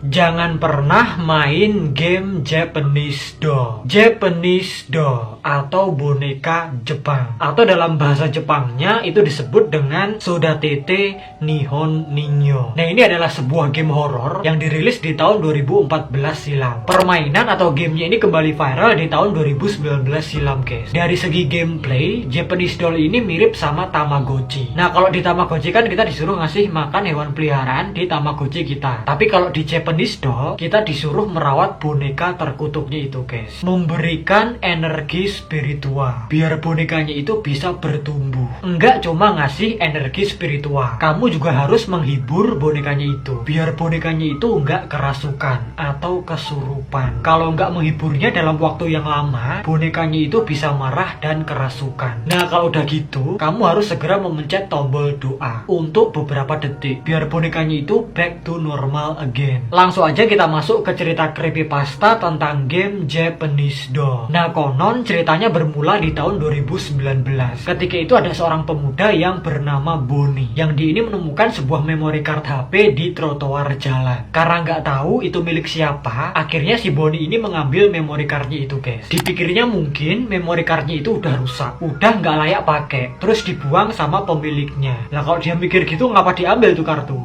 Jangan pernah main game Japanese doll. Japanese doll atau boneka Jepang, atau dalam bahasa Jepangnya itu disebut dengan Sodatete Nihon Ninyo. Nah, ini adalah sebuah game horor yang dirilis di tahun 2014 silam. Permainan atau gamenya ini kembali viral di tahun 2019 silam, guys. Dari segi gameplay, Japanese doll ini mirip sama Tamagotchi. Nah, kalau di Tamagotchi kan kita disuruh ngasih makan hewan peliharaan di Tamagotchi kita. Tapi kalau di Japanese doll, kita disuruh merawat boneka terkutuknya itu, guys. Memberikan energi spiritual biar bonekanya itu bisa bertumbuh. Enggak cuma ngasih energi spiritual, kamu juga harus menghibur bonekanya itu biar bonekanya itu enggak kerasukan atau kesurupan. Kalau enggak menghiburnya dalam waktu yang lama, bonekanya itu bisa marah dan kerasukan. Nah, kalau udah gitu, kamu harus segera memencet tombol doa untuk beberapa detik biar bonekanya itu back to normal again. Langsung aja kita masuk ke cerita creepypasta tentang game Japanese doll. Nah, konon ceritanya bermula di tahun 2019. Ketika itu ada seorang pemuda yang bernama Bonnie, yang dia ini menemukan sebuah memory card HP di trotoar jalan. Karena nggak tahu itu milik siapa, akhirnya si Bonnie ini mengambil memory cardnya itu, guys. Dipikirnya mungkin memory cardnya itu udah rusak, udah nggak layak pakai, terus dibuang sama pemiliknya. Nah, kalau dia mikir gitu, ngapa diambil tuh kartu?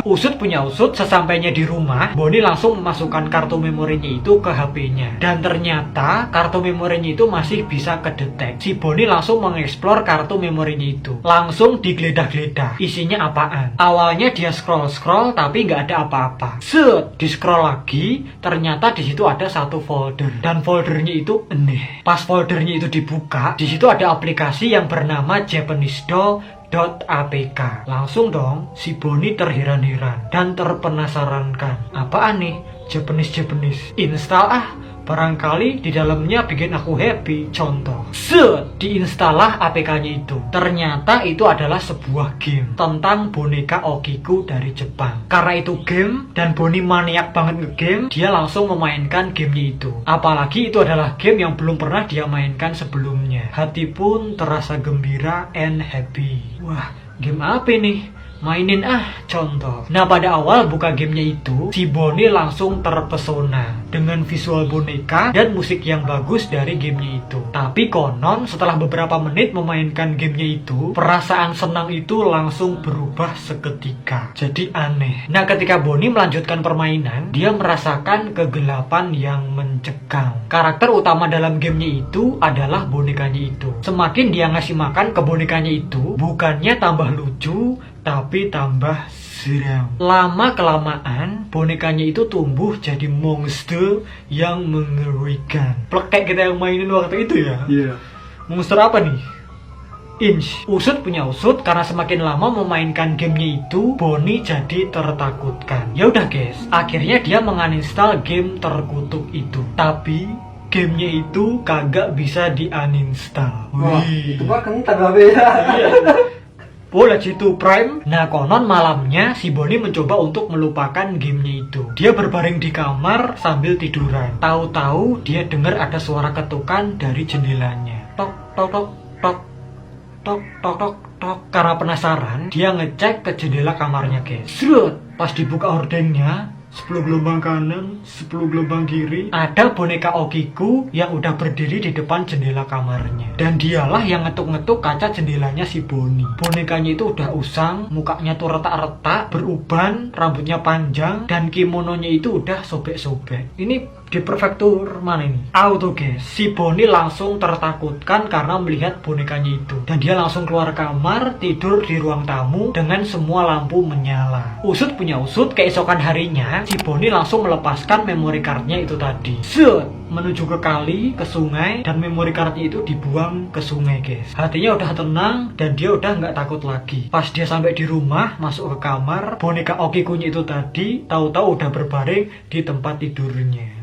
Usut punya usut, sesampainya di rumah, Bonnie langsung memasukkan kartu memorinya itu ke HP-nya. Dan ternyata kartu memorinya itu masih bisa kedetek. Si Bonnie langsung mengeksplor kartu memorinya itu. Langsung digeledah-geledah. Isinya apaan? Awalnya dia scroll-scroll tapi nggak ada apa-apa. Set, di scroll lagi, ternyata di situ ada satu folder. Dan foldernya itu aneh. Pas foldernya itu dibuka, di situ ada aplikasi yang bernama Japanese Doll .apk. Langsung dong si Bonnie terheran-heran dan terpenasarankan. Apaan nih Japanese? Install ah, barangkali di dalamnya bikin aku happy. Contoh, diinstal lah APK-nya itu. Ternyata itu adalah sebuah game tentang boneka Okiku dari Jepang. Karena itu game dan Bonnie maniak banget nge-game, dia langsung memainkan gamenya itu. Apalagi itu adalah game yang belum pernah dia mainkan sebelumnya. Hati pun terasa gembira and happy. Wah, game apa nih? Mainin ah, contoh. Nah, pada awal buka gamenya itu, si Bonnie langsung terpesona dengan visual boneka dan musik yang bagus dari gamenya itu. Tapi konon setelah beberapa menit memainkan gamenya itu, perasaan senang itu langsung berubah seketika. Jadi aneh. Nah, ketika Bonnie melanjutkan permainan, dia merasakan kegelapan yang mencekam. Karakter utama dalam gamenya itu adalah bonekanya itu. Semakin dia ngasih makan ke bonekanya itu, bukannya tambah lucu, tapi tambah seram. Lama-kelamaan, bonekanya itu tumbuh jadi monster yang mengerikan. Plek kita yang mainin waktu itu ya? Iya. Monster apa nih? Inch. Usut punya usut, karena semakin lama memainkan gamenya itu, Bonnie jadi tertakutkan. Ya udah guys, akhirnya dia menguninstall game terkutuk itu. Tapi gamenya itu kagak bisa di-uninstall. Wah, itu mah kentang beda. Iya. Boleh situ Prime. Nah, konon malamnya si Bonnie mencoba untuk melupakan gamenya itu. Dia berbaring di kamar sambil tiduran. Tahu-tahu dia dengar ada suara ketukan dari jendelanya. Tok tok tok tok tok tok tok tok. Karena penasaran, dia ngecek ke jendela kamarnya, guys. Srut, pas dibuka hordengnya, 10 gelombang kanan, 10 gelombang kiri, ada boneka Okiku yang udah berdiri di depan jendela kamarnya. Dan dialah yang ngetuk-ngetuk kaca jendelanya si Bonnie. Bonekanya itu udah usang, mukanya tuh retak-retak, beruban, rambutnya panjang, dan kimononya itu udah sobek-sobek. Ini di prefektur mana ini? Auto guys. Si Bonnie langsung tertakutkan karena melihat bonekanya itu. Dan dia langsung keluar kamar, tidur di ruang tamu dengan semua lampu menyala. Usut punya usut, keesokan harinya si Bonnie langsung melepaskan memory cardnya itu tadi. Menuju ke kali, ke sungai, dan memory cardnya itu dibuang ke sungai, guys. Hatinya udah tenang dan dia udah nggak takut lagi. Pas dia sampai di rumah, masuk ke kamar, boneka Okikunya itu tadi tahu-tahu udah berbaring di tempat tidurnya.